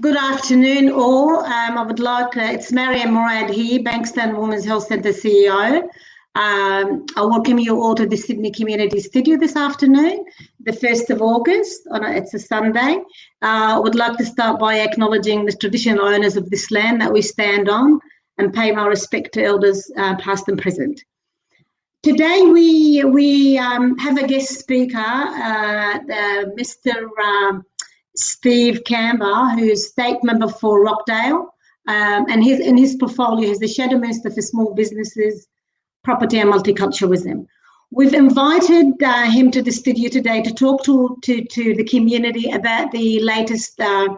Good afternoon, all. I would like, it's Mariam Mourad here, Bankstown Women's Health Centre CEO. I welcome you all to the Sydney Community Studio this afternoon, the 1st of August, it's a Sunday. I would like to start by acknowledging the traditional owners of this land that we stand on and pay my respect to elders past and present. Today we have a guest speaker, Mr Steve Kamper, who's state member for Rockdale, and in his portfolio is the Shadow Minister for Small Businesses, Property and Multiculturalism. We've invited him to the studio today to talk to the community about the latest health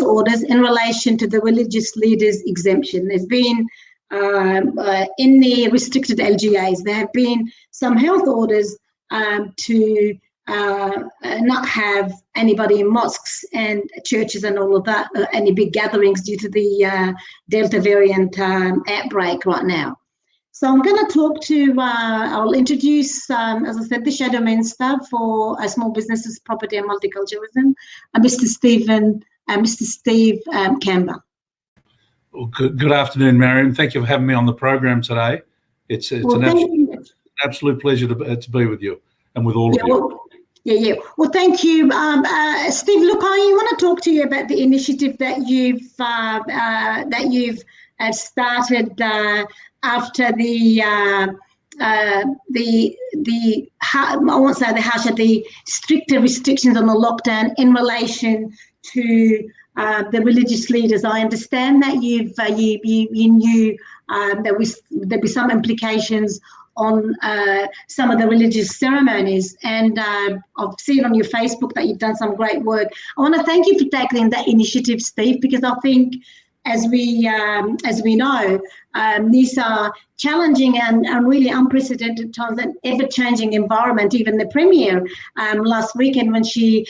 orders in relation to the religious leaders' exemption. There's been in the restricted LGAs, there have been some health orders to not have anybody in mosques and churches and all of that, any big gatherings due to the Delta variant outbreak right now. So I'm going to talk to, I'll introduce, as I said, the Shadow Minister for Small Businesses, Property and Multiculturalism, Mr Steve Kamper. Well, good afternoon, Mariam. Thank you for having me on the program today. It's an absolute pleasure to be with you and with all of you. Well, thank you, Steve. Look, I want to talk to you about the initiative that you've started after the stricter restrictions on the lockdown in relation to the religious leaders. I understand that you knew there'd be some implications on some of the religious ceremonies, and I've seen on your Facebook that you've done some great work. I want to thank you for tackling that initiative, Steve, because I think, as we know, these are challenging and really unprecedented times, an ever-changing environment. Even the Premier last weekend, when she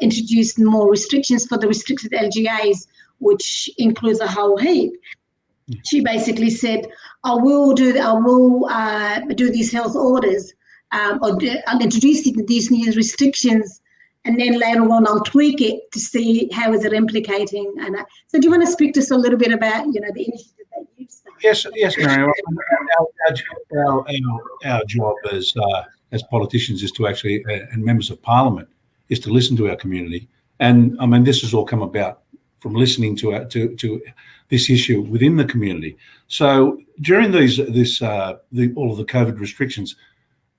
introduced more restrictions for the restricted LGAs, which includes a whole heap, she basically said, I will do these health orders, I'll introduce these new restrictions, and then later on I'll tweak it to see how is it implicating. And so, do you want to speak to us a little bit about, the initiative that you've started? Yes, Mary. Our job as politicians is to actually, and members of Parliament, is to listen to our community. And I mean, this has all come about from listening to this issue within the community. So during all of the COVID restrictions,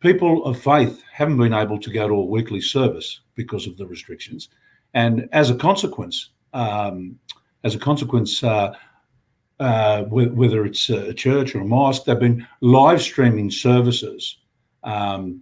people of faith haven't been able to go to a weekly service because of the restrictions, and as a consequence, whether it's a church or a mosque, they've been live streaming services to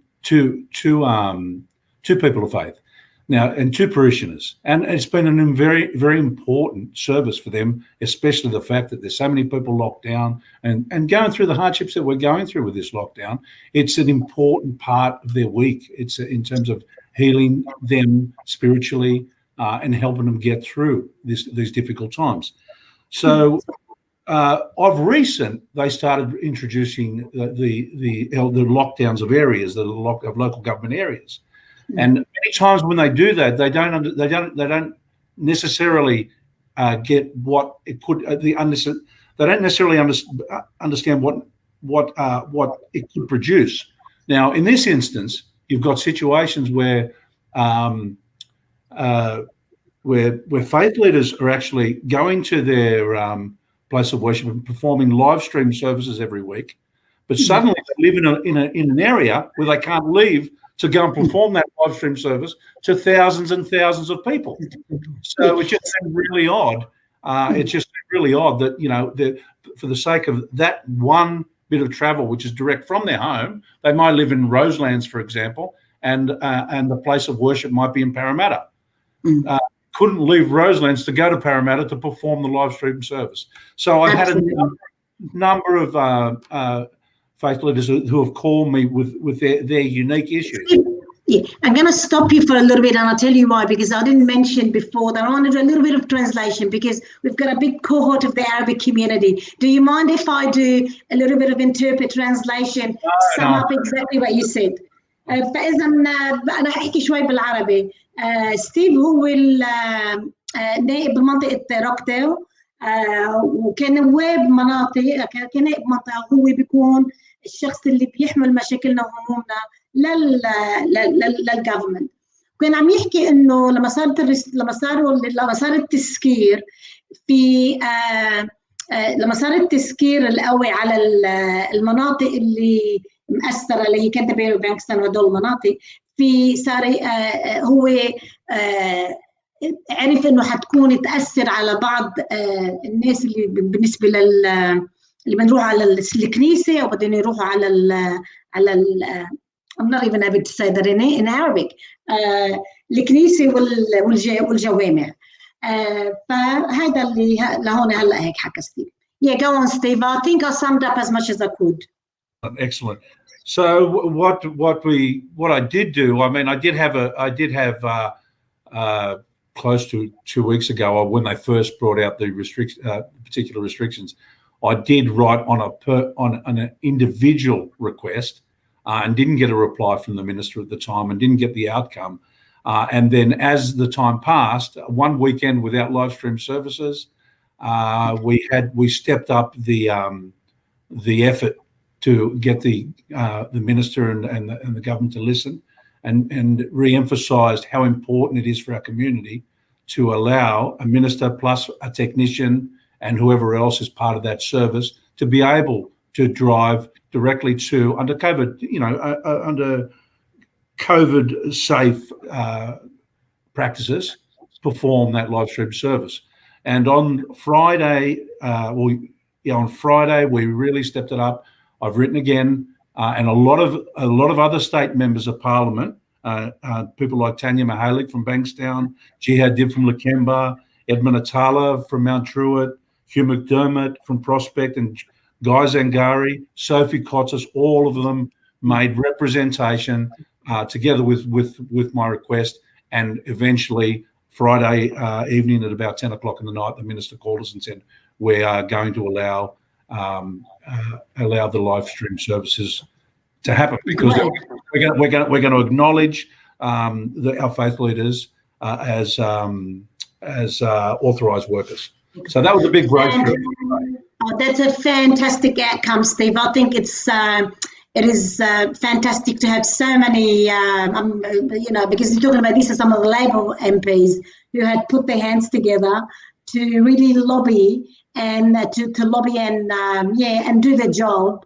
people of faith. Now, and to parishioners, and it's been a very, very important service for them, especially the fact that there's so many people locked down and going through the hardships that we're going through with this lockdown. It's an important part of their week. It's in terms of healing them spiritually and helping them get through these difficult times. So, of recent, they started introducing the lockdowns of areas, of local government areas. And many times when they do that, they don't necessarily get what it could. They don't necessarily understand what it could produce. Now, in this instance, you've got situations where faith leaders are actually going to their place of worship and performing live stream services every week, but suddenly they live in an area where they can't leave to go and perform that live stream service to thousands and thousands of people. So it just seemed really odd. It's just really odd that, for the sake of that one bit of travel, which is direct from their home, they might live in Roselands, for example, and the place of worship might be in Parramatta. Couldn't leave Roselands to go to Parramatta to perform the live stream service. So I've had a number of faith leaders who have called me with their unique issues. Yeah, I'm going to stop you for a little bit, and I'll tell you why, because I didn't mention before that I want to do a little bit of translation, because we've got a big cohort of the Arabic community. Do you mind if I do a little bit of translation, sum up exactly what you said? فاذا انا احكي شوي بالعربي. ستيف هو نائب بمنطقه روكديل، وكان نواب مناطق، كنائب منطقه هو بيكون الشخص اللي بيحمل مشاكلنا وهمومنا للجفرمنت. كان عم يحكي انه لما صار التسكير في لما صار التسكير القوي على المناطق اللي مأثرة اللي هي كانتربري وبانكستون وهدول المناطق، في صار هو عرف انه حتكون تأثر على بعض الناس اللي بالنسبة اللي بنروح على الكنيسة او بدهم يروحوا على I'm not even able to say that in Arabic. الكنيسة والجوامع. فهذا اللي لهون هلا هيك حكى ستيف. Yeah, go on, Steve. I think I summed up as much as I could. Excellent. So what I did do, I mean, I did have close to 2 weeks ago when they first brought out the particular restrictions, I did write on an individual request and didn't get a reply from the minister at the time and didn't get the outcome. And then as the time passed, one weekend without live stream services, we stepped up the effort to get the minister and the government to listen, and re-emphasised how important it is for our community to allow a minister plus a technician and whoever else is part of that service to be able to drive directly to under COVID safe practices, perform that live stream service. And on Friday, on Friday we really stepped it up. I've written again, and a lot of other state members of Parliament, people like Tanya Mahalik from Bankstown, Jihad Dib from Lakemba, Edmund Atala from Mount Druitt, Hugh McDermott from Prospect, and Guy Zangari, Sophie Kotsis, all of them made representation together with my request, and eventually Friday evening at about 10 o'clock in the night, the minister called us and said, we are going to allow the live stream services to happen, because we're going to acknowledge our faith leaders as authorised workers. So that was a big breakthrough. That's a fantastic outcome, Steve. I think it is fantastic to have so many, because you're talking about these are some of the Labor MPs who had put their hands together to really lobby and to lobby and do their job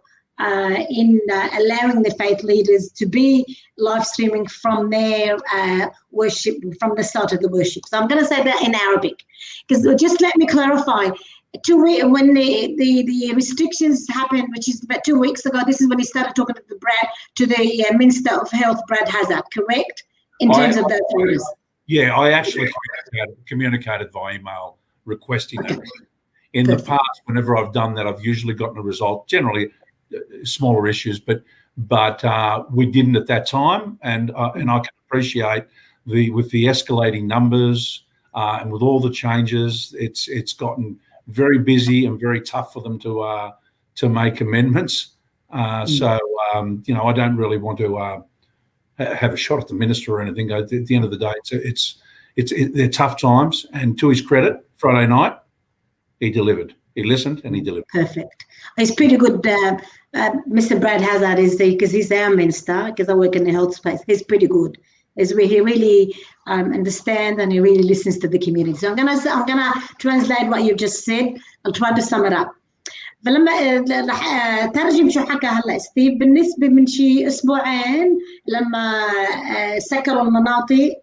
in allowing the faith leaders to be live streaming from their worship, from the start of the worship. So I'm going to say that in Arabic, because just let me clarify. When the restrictions happened, which is about 2 weeks ago, this is when he started talking to the Minister of Health, Brad Hazard, correct? In terms of those areas. Yeah, I actually communicated via email requesting that. In the past, whenever I've done that, I've usually gotten a result, generally smaller issues, but we didn't at that time, and I can appreciate with the escalating numbers and with all the changes, it's gotten very busy and very tough for them to make amendments. So I don't really want to have a shot at the minister or anything. At the end of the day, they're tough times, and to his credit, Friday night he delivered. He listened and he delivered. Perfect. He's pretty good. Mr. Brad Hazard is there because he's our minister. Because I work in the health space, he's pretty good. He really understands and he really listens to the community. So I'm gonna translate what you just said. I'll try to sum it up. فلما راح ترجم شو حكى هلا ستيف. بالنسبه من شي اسبوعين لما سكروا المناطق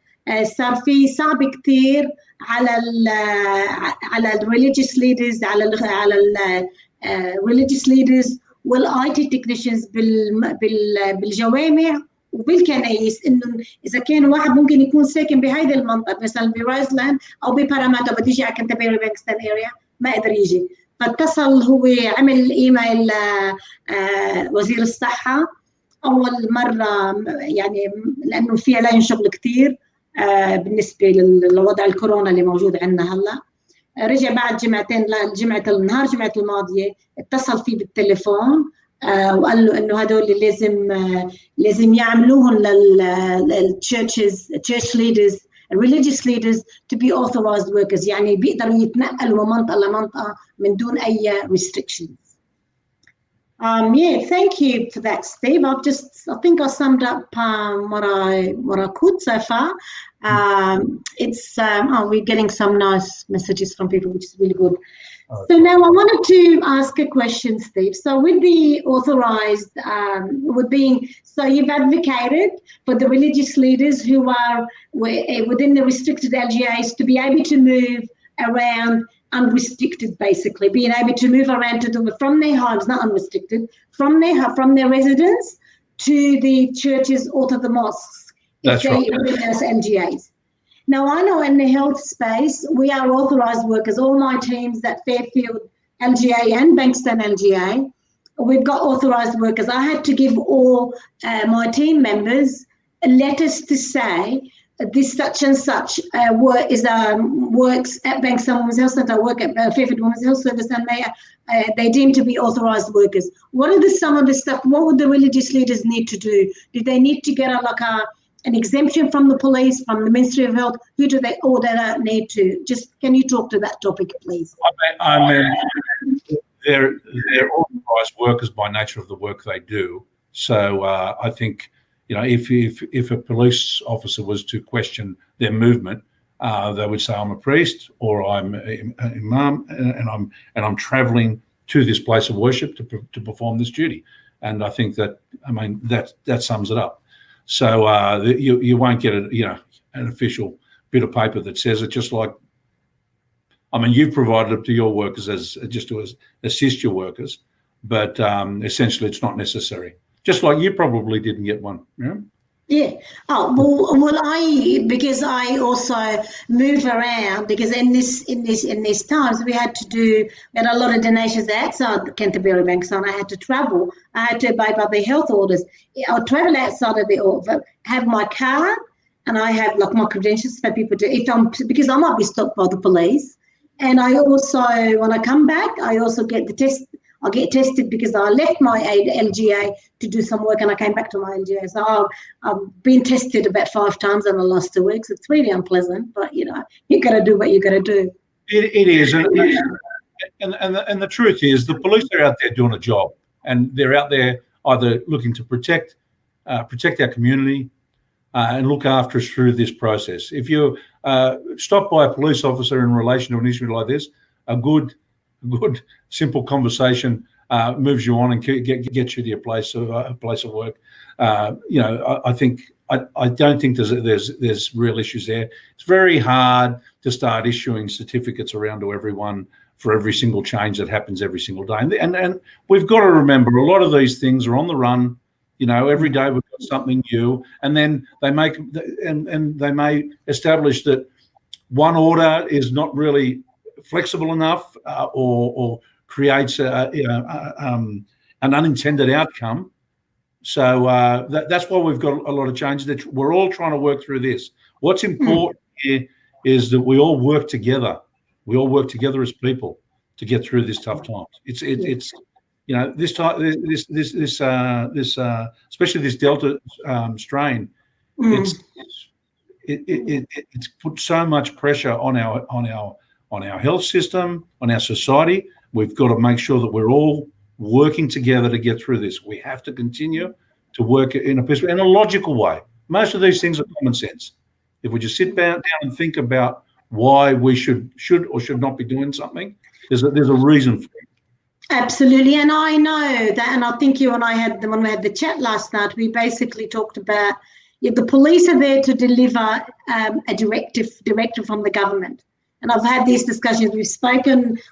صار في صعب كثير على religious leaders على religious leaders والاي تي تكنيشنز بالجوامع وبالكنائس، انه اذا كان واحد ممكن يكون ساكن بهيدي المنطقه مثلا برايزلاند او بباراماتو بده يجي على كنتربري بانكستون اريا ما قدر يجي، فاتصل هو عمل ايميل وزير الصحه اول مره يعني لانه في عليه شغل كثير بالنسبه لوضع الكورونا اللي موجود عندنا هلا. رجع بعد جمعتين جمعه الماضيه اتصل فيه بالتليفون وقال له انه هذول لازم يعملوهم للchurches, church leaders, religious leaders to be authorized workers. يعني بيقدروا يتنقلوا من منطقة لمنطقة من دون أي restrictions. Yeah, thank you for that, Steve. I think I summed up what I could so far. We're getting some nice messages from people, which is really good. So now I wanted to ask a question, Steve. So with the authorized, so you've advocated for the religious leaders who are within the restricted LGAs to be able to move around unrestricted, basically being able to move around from their homes, not unrestricted, from their residence to the churches or to the mosques. That's right. Within those LGAs. Now, I know in the health space, we are authorised workers. All my teams at Fairfield LGA and Bankstown LGA, we've got authorised workers. I had to give all my team members letters to say this such and such works at Bankstown Women's Health Centre, work at Fairfield Women's Health Service, and they deemed to be authorised workers. What are some of the stuff? What would the religious leaders need to do? Do they need to get an exemption from the police, from the Ministry of Health? Who do they need to? Just can you talk to that topic, please? I mean, they're authorised workers by nature of the work they do. So I think, if a police officer was to question their movement, they would say, I'm a priest or I'm an imam and I'm travelling to this place of worship to perform this duty. And I think that sums it up. So you won't get an official bit of paper that says it. Just like, you've provided it to your workers just to assist your workers, but essentially it's not necessary. Just like you probably didn't get one. Yeah. Oh, well, because I also move around, because in these times we had a lot of donations outside Canterbury Bankstown. I had to travel. I had to obey by the health orders. I'll travel outside of the order, have my card, and I have my credentials for people to, because I might be stopped by the police. And I also, when I come back, I also get the test. I get tested because I left my LGA to do some work and I came back to my LGA. So I've been tested about 5 times in the last 2 weeks. It's really unpleasant, but you got to do what you got to do. It is, and the truth is, the police are out there doing a job, and they're out there either looking to protect our community and look after us through this process. If you're stopped by a police officer in relation to an issue like this, a good simple conversation moves you on and gets you to your place of work. I don't think there's real issues there. It's very hard to start issuing certificates around to everyone for every single change that happens every single day. And we've got to remember, a lot of these things are on the run. Every day we've got something new, and then they may establish that one order is not really flexible enough or creates an unintended outcome. So that's why we've got a lot of changes. That we're all trying to work through this. What's important here is that we all work together. We all work together as people to get through this tough times. It's this time, especially this Delta strain. It's put so much pressure on our health system, on our society. We've got to make sure that we're all working together to get through this. We have to continue to work in a logical way. Most of these things are common sense. If we just sit down and think about why we should or should not be doing something, there's a reason for it. Absolutely, and I know that, and I think you and I when we had the chat last night, we basically talked about the police are there to deliver a directive from the government. And I've had these discussions.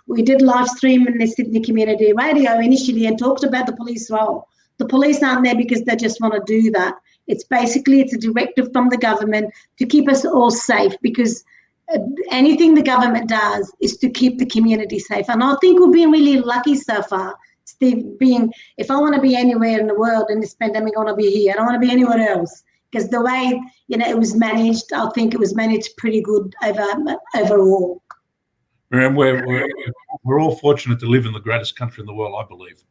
We did live stream in the Sydney Community Radio initially and talked about the police role. The police aren't there because they just want to do that. It's a directive from the government to keep us all safe, because anything the government does is to keep the community safe. And I think we've been really lucky so far, Steve, if I want to be anywhere in the world in this pandemic, I want to be here. I don't want to be anywhere else. Because the way it was managed, I think it was managed pretty good overall. And we're all fortunate to live in the greatest country in the world, I believe.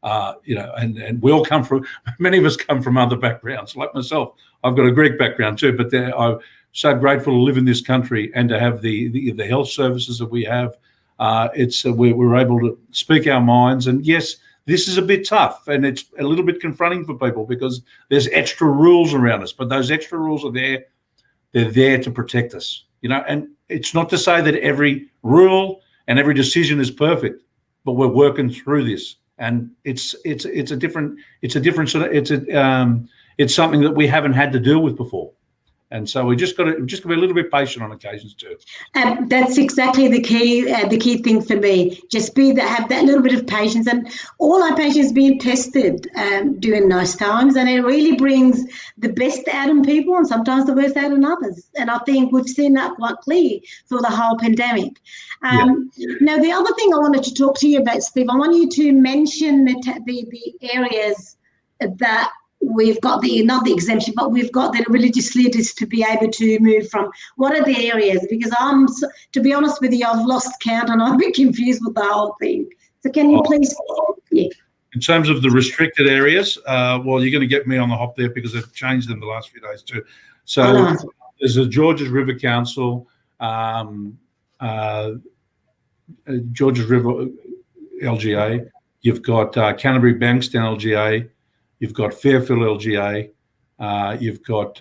and we all come from, many of us come from other backgrounds. Like myself, I've got a Greek background too, but I'm so grateful to live in this country and to have the health services that we have. We're able to speak our minds, and yes, this is a bit tough and it's a little bit confronting for people because there's extra rules around us, but those extra rules are there. They're there to protect us, and it's not to say that every rule and every decision is perfect, but we're working through this, and it's something that we haven't had to deal with before. And so we just got to be a little bit patient on occasions too. That's exactly the key thing for me. Just have that little bit of patience, and all our patients being tested during those times, and it really brings the best out in people and sometimes the worst out in others. And I think we've seen that quite clear through the whole pandemic. Now, the other thing I wanted to talk to you about, Steve, I want you to mention the areas that we've got not the exemption, but we've got the religious leaders to be able to move from. What are the areas? Because to be honest with you, I've lost count and I'm a bit confused with the whole thing. So can you please? Yeah. In terms of the restricted areas, well, you're going to get me on the hop there because they've changed them the last few days too. So there's the Georges River Council, Georges River LGA. You've got Canterbury Bankstown LGA. You've got Fairfield LGA, you've got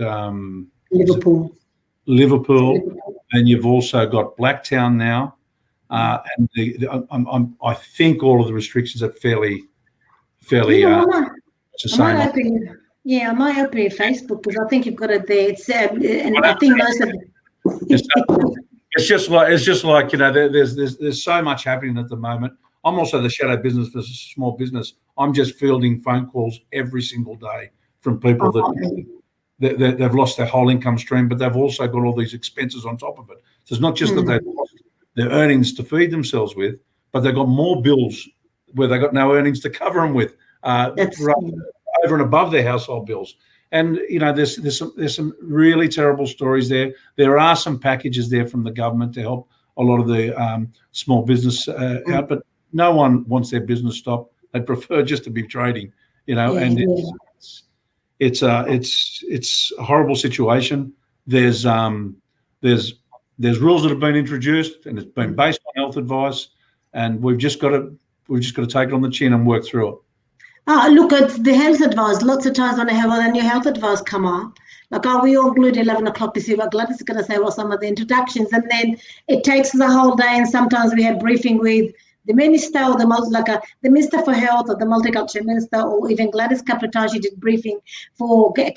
Liverpool, and you've also got Blacktown now. And I think all of the restrictions are fairly. I might open your Facebook because I think you've got it there. It's and I think most of it's just like there's so much happening at the moment. I'm also the shadow business for small business. I'm just fielding phone calls every single day from people that they've lost their whole income stream, but they've also got all these expenses on top of it. So it's not just that they've lost their earnings to feed themselves with, but they've got more bills where they've got no earnings to cover them with, over and above their household bills. And there's some really terrible stories there. There are some packages there from the government to help a lot of the small business out, but no one wants their business stopped. They'd prefer just to be trading, and it's a horrible situation. There's rules that have been introduced, and it's been based on health advice, and we've just got to take it on the chin and work through it. Look at the health advice. Lots of times when I have a new health advice come up, like, are we all glued 11 o'clock to see what Gladys is going to say, what some of the introductions, and then it takes the whole day, and sometimes we have briefing with the minister or the Minister for Health or the Multicultural Minister, or even Gladys a couple of times she did briefing for the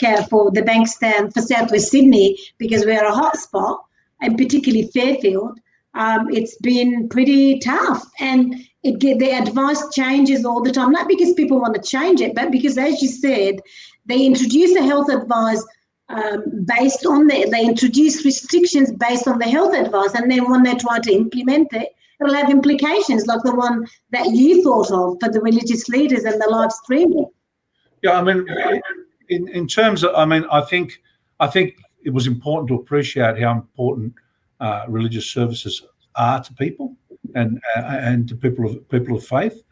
Bankstown for Southwest Sydney because we are a hotspot, and particularly Fairfield. It's been pretty tough, and the advice changes all the time, not because people want to change it, but because, as you said, they introduce the health advice they introduce restrictions based on the health advice, and then when they try to implement it, it'll have implications like the one that you thought of for the religious leaders and the live streaming. Yeah, I mean, in terms of, I think it was important to appreciate how important religious services are to people and to people of faith.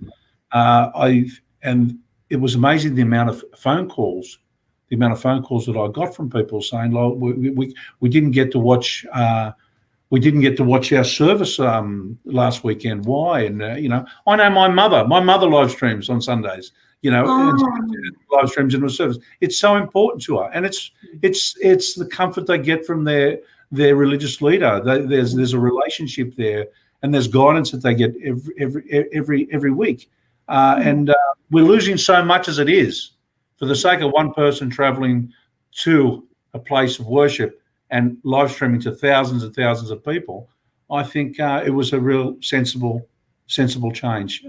And it was amazing the amount of phone calls that I got from people saying, "Well, we didn't get to watch." We didn't get to watch our service last weekend. Why? And I know my mother live streams on Sundays. Live streams into a service. It's so important to her, and it's the comfort they get from their religious leader. There's a relationship there, and there's guidance that they get every week. And we're losing so much as it is for the sake of one person travelling to a place of worship and live streaming to thousands and thousands of people. I think it was a real sensible change.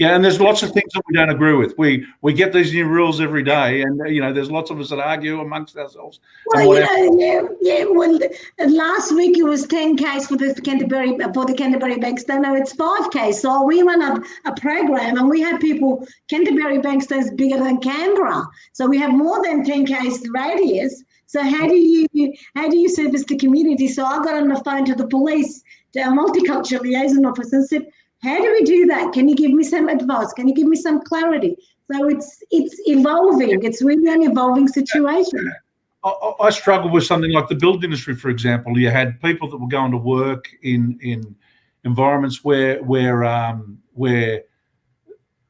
And there's lots of things that we don't agree with. We get these new rules every day, and there's lots of us that argue amongst ourselves. Well, Well, last week it was 10Ks for the Canterbury Bankstown. Now it's 5K. So we run a program, and we have people. Canterbury Bankstown is bigger than Canberra, so we have more than 10Ks radius. So how do you service the community? So I got on the phone to the police, to our multicultural liaison officer, and said, How do we do that? Can you give me some advice? Can you give me some clarity? So it's evolving. It's really an evolving situation. I struggle with something like the build industry, for example. You had people that were going to work in environments where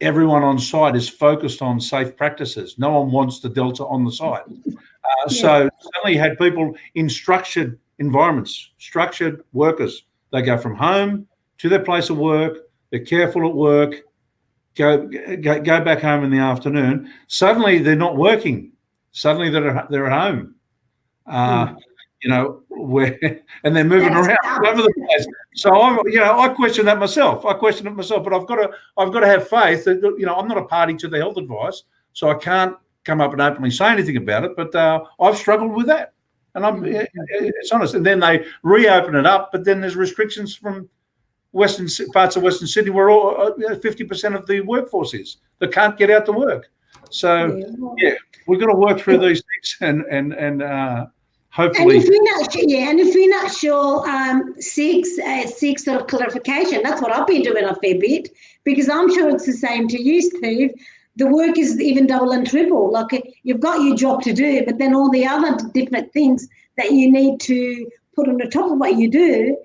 everyone on site is focused on safe practices. No one wants the Delta on the site. So suddenly you had people in structured environments, structured workers. They go from home to their place of work. They're careful at work. Go back home in the afternoon. Suddenly they're not working. Suddenly they're at home. You know, and they're moving around all over the place. So I question that myself. I question it myself, but I've got to have faith that, you know, I'm not a party to the health advice, so I can't come up and openly say anything about it. But I've struggled with that, and it's honest. And then they reopen it up, but then there's restrictions from parts of Western Sydney where 50% of the workforce is that can't get out to work. So we've got to work through these things and hopefully. And if we're not sure, seek sort of clarification. That's what I've been doing a fair bit, because I'm sure it's the same to you, Steve. The work is even double and triple. Like, you've got your job to do, but then all the other different things that you need to put on the top of what you do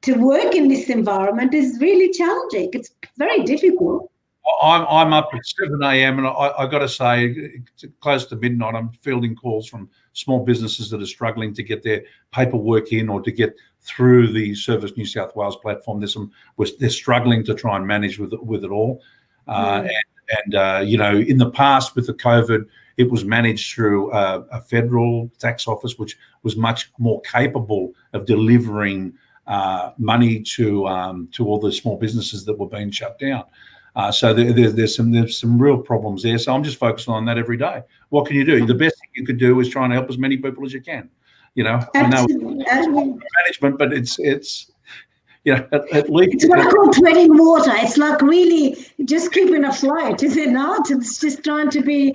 to work in this environment is really challenging. It's very difficult. I'm up at 7 a.m. and I got to say, close to midnight, I'm fielding calls from small businesses that are struggling to get their paperwork in or to get through the Service New South Wales platform. They're struggling to try and manage with it all. You know, in the past with the COVID, it was managed through a federal tax office, which was much more capable of delivering money to all the small businesses that were being shut down. So there's some real problems there. So I'm just focusing on that every day. What can you do? The best thing you could do is try and help as many people as you can. You know, I know it's management, but it's you know, at least it's what I call treading water. It's like really just keeping afloat, is it not? It's just trying to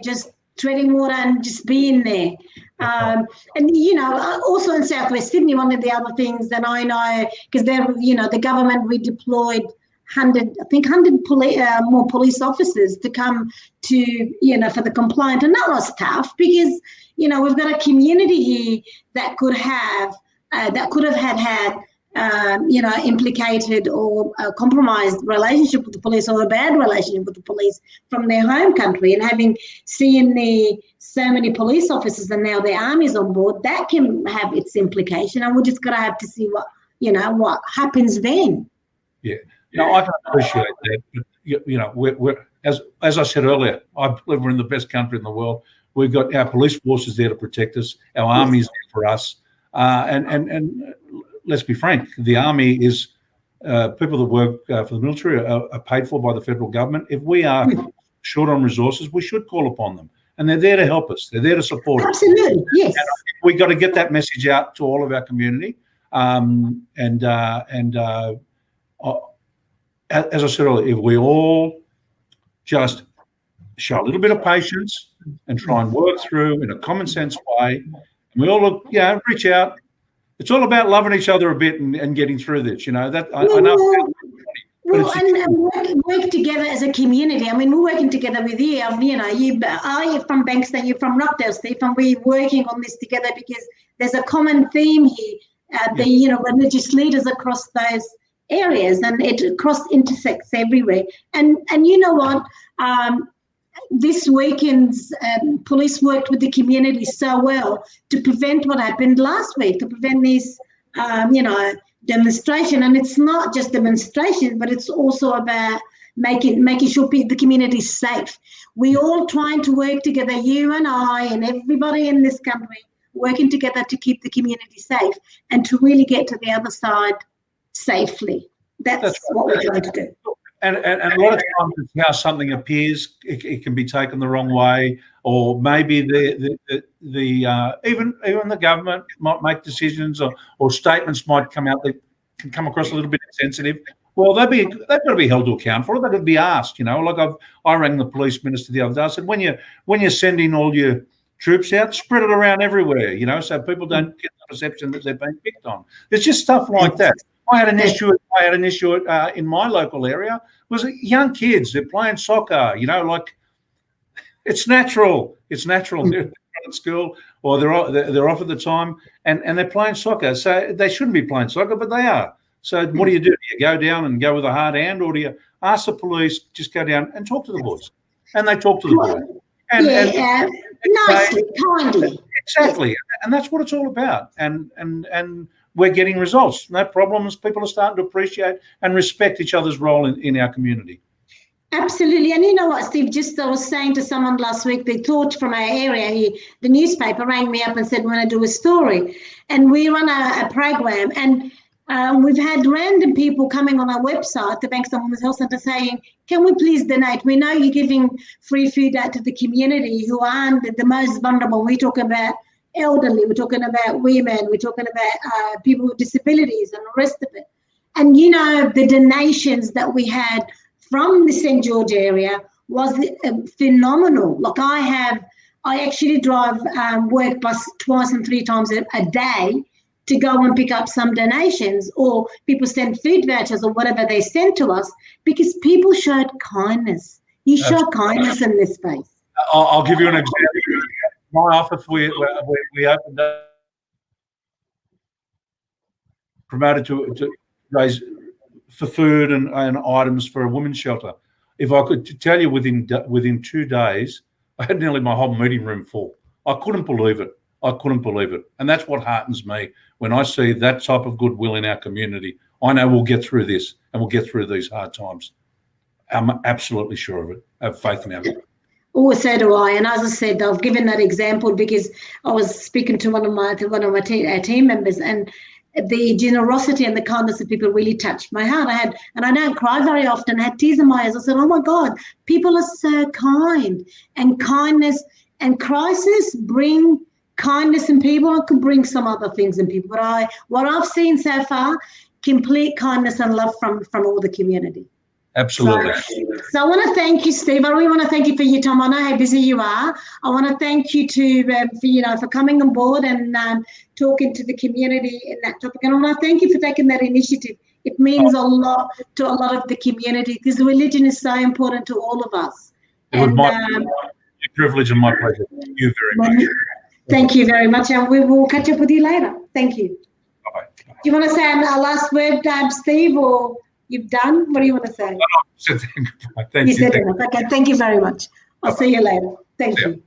just treading water and just being there. And, you know, also in Southwest Sydney, one of the other things that I know, because the government redeployed 100 more police officers to come to, you know, for the compliant. And that was tough because, you know, we've got a community here that could have had you know, implicated or a compromised relationship with the police or a bad relationship with the police from their home country, and seeing so many police officers and now the army's on board, that can have its implication, and we're just going to have to see what happens then. Yeah, no, I can appreciate that. But, you know, we're as I said earlier, I believe we're in the best country in the world. We've got our police forces there to protect us. Our army's there for us, and let's be frank, the army is people that work for the military are paid for by the federal government. If we are short on resources, we should call upon them, and they're there to help us. They're there to support us. Absolutely, yes. And we got to get that message out to all of our community. As I said earlier, if we all just show a little bit of patience and try and work through in a common sense way, and we all reach out. It's all about loving each other a bit and getting through this. You know that I know. And work together as a community. I mean, we're working together with you. You know, you're from Bankstown, you're from Rockdale, Steve, and we're working on this together because there's a common theme here. Religious leaders across those areas, and it intersects everywhere. And you know what? This weekend's police worked with the community so well to prevent what happened last week, to prevent this, demonstration. And it's not just demonstration, but it's also about making sure the community is safe. We all trying to work together, you and I and everybody in this country, working together to keep the community safe and to really get to the other side safely. That's what we're trying to do. And a lot of times it's how something appears, it can be taken the wrong way, or maybe even the government might make decisions or statements might come out that can come across a little bit insensitive. Well, they've got to be held to account for it. They've got to be asked. You know, like I rang the police minister the other day. I said, when you're sending all your troops out, spread it around everywhere. You know, so people don't get the perception that they're being picked on. There's just stuff like that. I had an issue. In my local area. Was young kids? They're playing soccer. You know, like it's natural. It's natural. They're at school or they're off at the time, and they're playing soccer. So they shouldn't be playing soccer, but they are. So what do? Do you go down and go with a hard hand, or do you ask the police? Just go down and talk to the boys, and they talk to the boys. And nicely, kindly. Exactly, and that's what it's all about. And we're getting results. No problems. People are starting to appreciate and respect each other's role in our community. Absolutely. And you know what, Steve, I was saying to someone last week, they thought from our area, the newspaper rang me up and said, we want to do a story. And we run a program. And we've had random people coming on our website, the Bankstown Women's Health Centre, saying, can we please donate? We know you're giving free food out to the community who aren't the most vulnerable. We talk about elderly, we're talking about women, we're talking about people with disabilities and the rest of it. And, you know, the donations that we had from the St. George area was phenomenal. Like I actually drive work bus twice and 3 times a day to go and pick up some donations, or people send food vouchers or whatever they send to us, because people showed kindness. You show kindness in this space. I'll give you an example. My office, we opened up, promoted to raise for food and items for a women's shelter. If I could tell you, within 2 days, I had nearly my whole meeting room full. I couldn't believe it. And that's what heartens me when I see that type of goodwill in our community. I know we'll get through this and we'll get through these hard times. I'm absolutely sure of it. I have faith in our community. Oh, so do I. And as I said, I've given that example because I was speaking to one of my team members, and the generosity and the kindness of people really touched my heart. And I don't cry very often. I had tears in my eyes. I said, oh my God, people are so kind, and kindness and crisis bring kindness in people. It can bring some other things in people. But what I've seen so far, complete kindness and love from all the community. Absolutely. So I want to thank you, Steve. I really want to thank you for your time. I know how busy you are. I want to thank you for coming on board and talking to the community in that topic. And I want to thank you for taking that initiative. It means a lot to a lot of the community, because religion is so important to all of us. It was my privilege and my pleasure. Thank you very much. Thank you very much. And we will catch up with you later. Thank you. Bye-bye. Do you want to say a last word, Steve, or you've done? What do you want to say? Thank you. Okay, thank you very much. I'll see you later. Thank you.